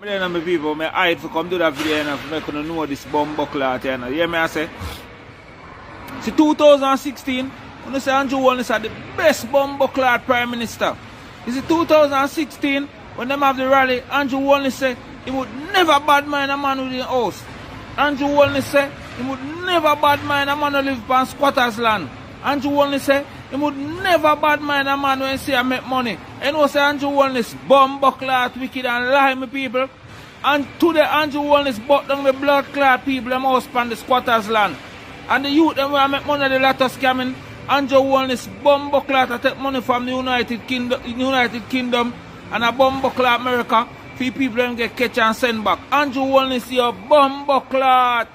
Then my people, I hide to come do that video and make you know this bomb buckler. You know. Hear me I say? See 2016, when say Andrew Walton is the best bomb buckler Prime Minister. You see 2016, when them have the rally, Andrew Walton say he would never bad mind a man within house. Andrew Walton say he would never bad mind a man who live on squatters land. Andrew Walton say he would never bad mind a man when say I make money. And who say Andrew Walton is bomb buckler, wicked and lie me people. And today Andrew Walton is bought down the blood clot people them house on the squatters land. And the youth them will make money the latter scamming. Andrew Walton is bomb buckler to take money from the United Kingdom and a bomb buckler America. Few people them get catch and send back. Andrew Walton is your bomb buckler.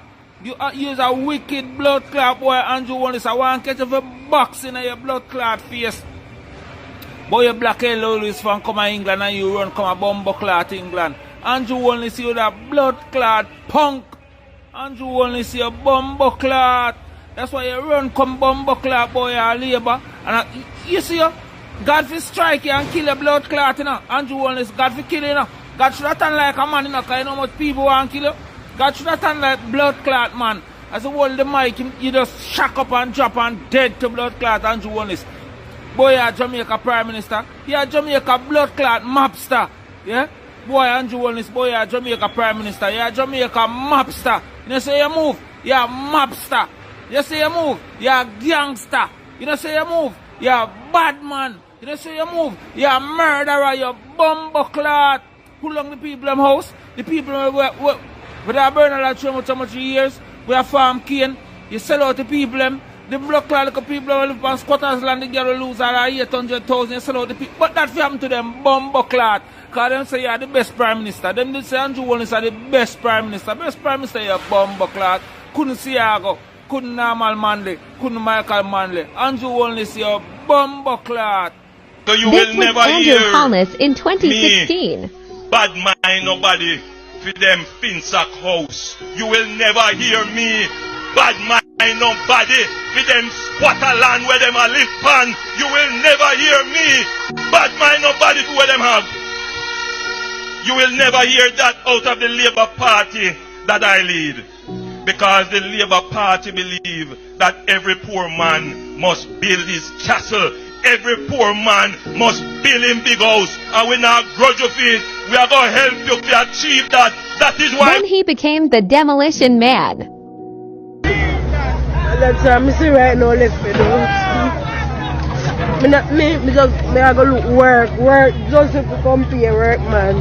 You use a wicked blood clot boy. Andrew Walton is a one catch of a box in your blood clot face. Boy you black hello is from come to England and you run come a bomb buckler to England. Andrew Walton is your blood clot punk. Andrew Walton is your bomb buckler. That's why you run come bomb buckler boy a labor. And you see God for strike you and kill a blood clot, you know. Andrew Walton is God for killing, you know. God should have done like a man, you know, because you know how much people want to kill you. God should have done like blood clot, man. As you hold the mic, you just shock up and drop and dead to blood clot, Andrew Walton is. Boy, you're Jamaica Prime Minister. You're Jamaica blood clot mobster. Yeah? Boy, Andrew Walton is, boy, you're Jamaica Prime Minister. You're Jamaica mobster. You know, say you move, you're mobster. You say you move, you're gangster. You know, say you move, you're bad man. You know, say you move, you're a murderer, you're bumbleclot. Who long the people in house? The people with a burner like so much years, we have farm cane, you sell out the people them. The block clot like people who live on squatters land, they get lose all 800,000, you sell out the people. But that happen to them bumbleclot. Because them say you're the best Prime Minister. Them they say Andrew Walton is the best Prime Minister. Best Prime Minister, you're bumbleclot. Couldn't see go. Couldn't normal Manley. Couldn't Michael Manley. Andrew Walton is your bumbleclot. So you this will never was Andrew hear Holness in 2016. Me, bad mind nobody for them Finsack house. You will never hear me bad mind nobody for them squatter land where them a live pan. You will never hear me bad mind nobody for where them have. You will never hear that out of the Labour Party that I lead. Because the Labour Party believe that every poor man must build his castle. Every poor man must build him big house. And we not grudge of it. We are going to help you to achieve that. That is why. Then he became the demolition man. That's what I'm saying right now, left me I go look work, just if you come to your work, man.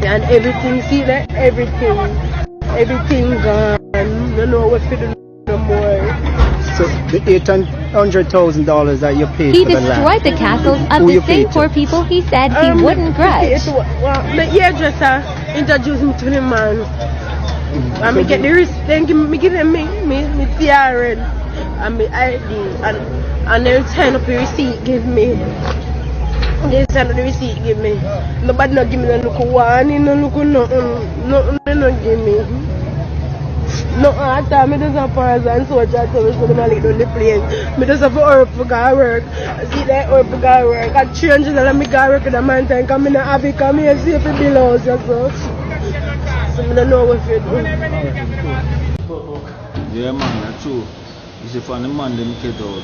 And everything, see that? Everything gone. You know what to do no more. So the $800,000 that you paid He for the land. destroyed the castles of the same poor people he said he wouldn't grudge. The hairdresser introduced me to the man. And me get the receipt, then give them me TRN and me ID and then sign up the receipt give me. They sign up the receipt give me. Nobody not give me no look one, no look nothing, no give me. No, I tell me there's a person and soldier tell me so them like on the plane. Me just have to hurry for go work. See that hurry for go work. I change it and me go work in the mountain come in the Abbey come here see if it belows yourself. So I don't know what you do. Yeah man, that's true. You see from the man them get out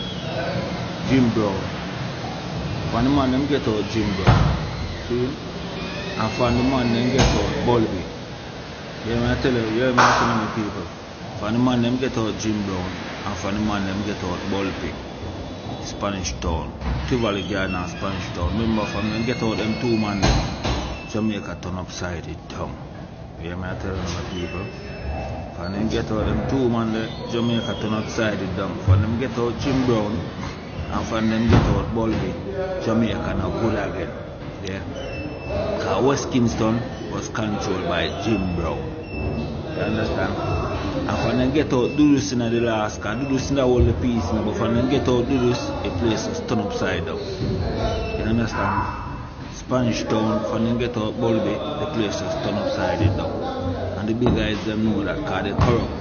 Jim Brown. From the man them get out Jim Brown. See? And from the man them get out Bulby. Yeah, man, I tell you, yeah, man, I tell you people. For the man them get out Jim Brown and for the man them get out Bulby. Spanish Town. Tivoli Garden and Spanish Town. Remember from them get out them two man them, Jamaica turn upside it down. Yeah, man, I tell you my people. For them get out them two man there, Jamaica turn upside it down. For them get out Jim Brown and for them get out Bulby, Jamaica now good again. Yeah. Because West Kingston was controlled by Jim Brown. You understand? And when they get out Dudus in the last car, Dudus in the whole piece, but when they get out Dudus, the place is turned upside down. You understand? Spanish Town, when they get out Bulby, the place is turned upside down. And the big guys, them know that because they corrupt.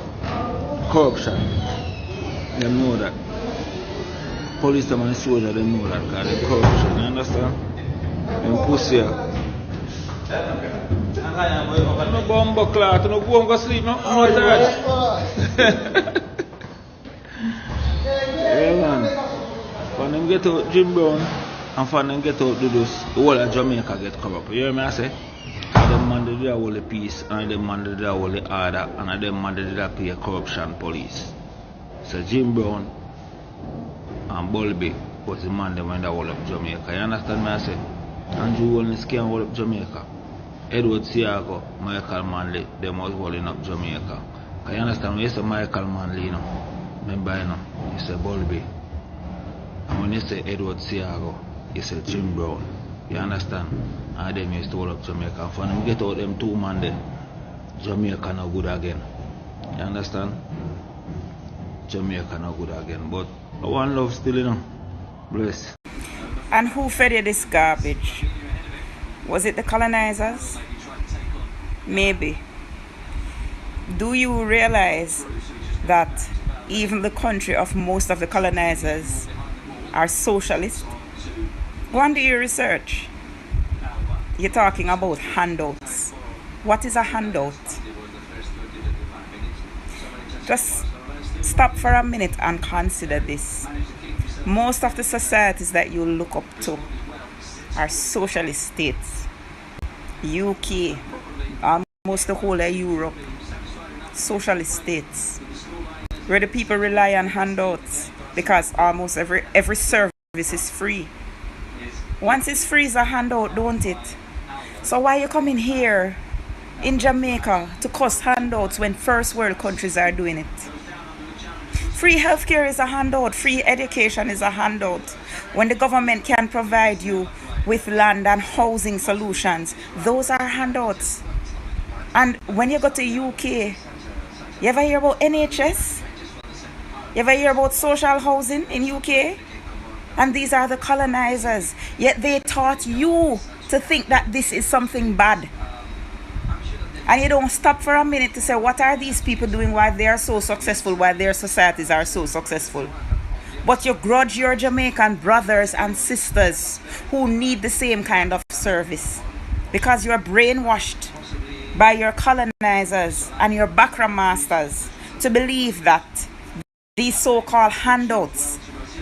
Corruption. They know that. Police and soldier, they know that because they corruption. You understand? Them pussy. No bumbo clot, no go and go sleep, no? No church. Yeah, man. When them get out Jim Brown and when them get out do this, the whole of Jamaica get corrupt. You hear me I say? And them man they do all the peace, and them man they do all the order, and them man they do pay corruption police. So Jim Brown and Bulby was the man them in the whole of Jamaica. You understand me I say? Andrew Wellness can hold up Jamaica. Edward Siago, Michael Manley, them was holding up Jamaica. Can you understand? When you say Michael Manley, you know, remember, you know, you say Bulby. And when you say Edward Siago, you say Jim Brown. You understand? And them used to hold up Jamaica. And for them get out them two man then, Jamaica no good again. You understand? Jamaica no good again. But one love still, you know. Bless. And who fed you this garbage? Was it the colonizers? Maybe. Do you realize that even the country of most of the colonizers are socialist? Go and do your research. You're talking about handouts. What is a handout? Just stop for a minute and consider this. Most of the societies that you look up to are socialist states. UK, almost the whole of Europe, socialist states, where the people rely on handouts because almost every service is free. Once it's free, it's a handout, don't it? So why are you coming here in Jamaica to cost handouts when first world countries are doing it? Free healthcare is a handout. Free education is a handout. When the government can provide you with land and housing solutions, those are handouts. And when you go to UK, you ever hear about NHS? You ever hear about social housing in UK? And these are the colonizers. Yet they taught you to think that this is something bad. And you don't stop for a minute to say, what are these people doing while they are so successful, while their societies are so successful? But you grudge your Jamaican brothers and sisters who need the same kind of service because you're brainwashed by your colonizers and your background masters to believe that these so-called handouts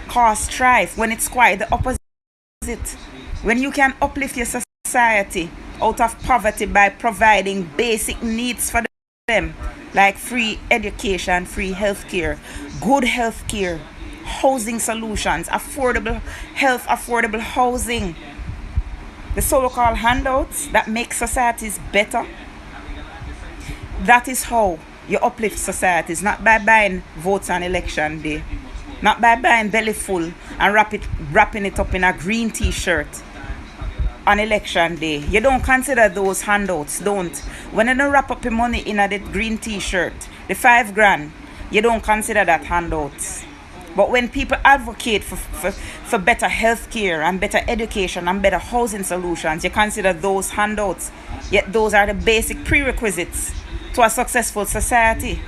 cause strife when it's quite the opposite. When you can uplift your society out of poverty by providing basic needs for them, like free education, free healthcare, good healthcare, housing solutions, affordable health, affordable housing. The so-called handouts that make societies better. That is how you uplift societies, not by buying votes on election day, not by buying belly full and wrapping it up in a green t-shirt on election day. You don't consider those handouts, don't. When you don't wrap up your money in a green t-shirt, the $5,000, you don't consider that handouts. But when people advocate for better healthcare and better education and better housing solutions, you consider those handouts. Yet those are the basic prerequisites to a successful society.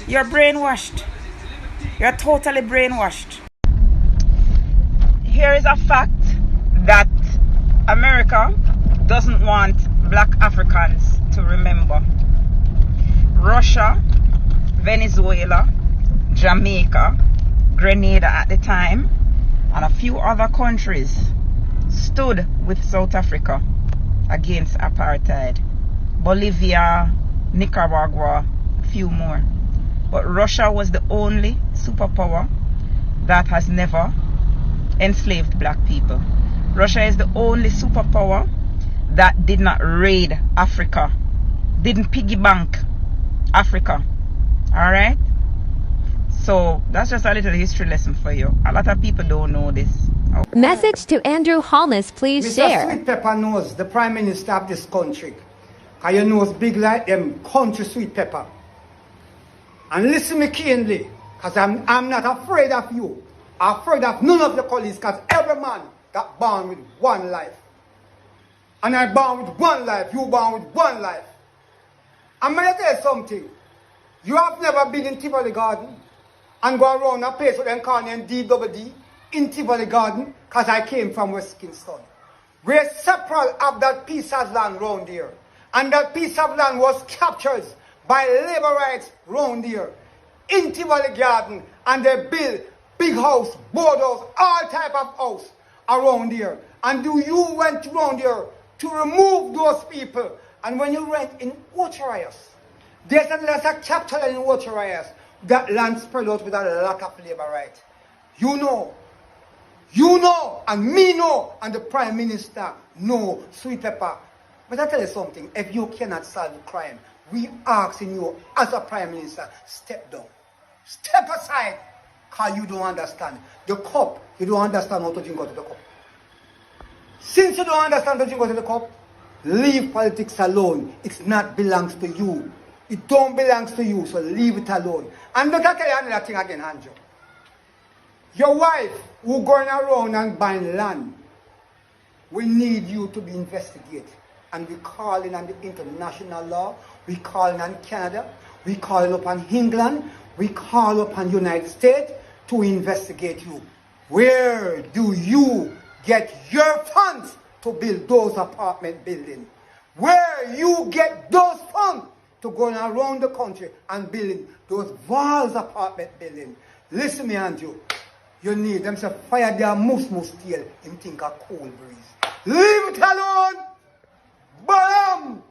You're brainwashed. You're totally brainwashed. Here is a fact that America doesn't want black Africans to remember. Russia, Venezuela, Jamaica, Grenada at the time, and a few other countries stood with South Africa against apartheid. Bolivia, Nicaragua, a few more. But Russia was the only superpower that has never enslaved black people. Russia is the only superpower that did not raid Africa, didn't piggy bank Africa. Alright? So that's just a little history lesson for you. A lot of people don't know this. Message to Andrew Holness, please Mr. share. Sweet Pepper knows the Prime Minister of this country. Because you know it's big like them country sweet pepper. And listen me keenly, because I'm not afraid of you. I'm afraid of none of your colleagues, because every man got born with one life. And I born with one life, you born with one life. I'm going to tell you something. You have never been in Tivoli Garden and go around a place with them calling them DWD in Tivoli Garden, because I came from West Kingston. Where several of that piece of land round there. And that piece of land was captured by labor rights round here. In Tivoli Garden. And they built big house, boardhouse, all type of house around here. And you went around here to remove those people. And when you went in Ocharias, there's a chapter in Ocharias that land spread out with a lack of labor rights. You know, and me know, and the Prime Minister know, Sweet Pepper. But I tell you something, if you cannot solve the crime, we asking you as a Prime Minister, step down. Step aside, because you don't understand. The cup, you don't understand how to drink out of the cup. Since you don't understand how to drink out of the cup, leave politics alone. It not belongs to you. It don't belong to you, so leave it alone. And look at you another thing again, Andrew. Your wife who going around and buying land, we need you to be investigated. And we calling on the international law, we calling on Canada, we calling upon England, we call upon United States to investigate you. Where do you get your funds to build those apartment buildings? Where you get those funds to go around the country and building those walls apartment buildings? Listen me, Andrew. You need them to fire their moose tail and think a cool breeze. Leave it alone! Bam!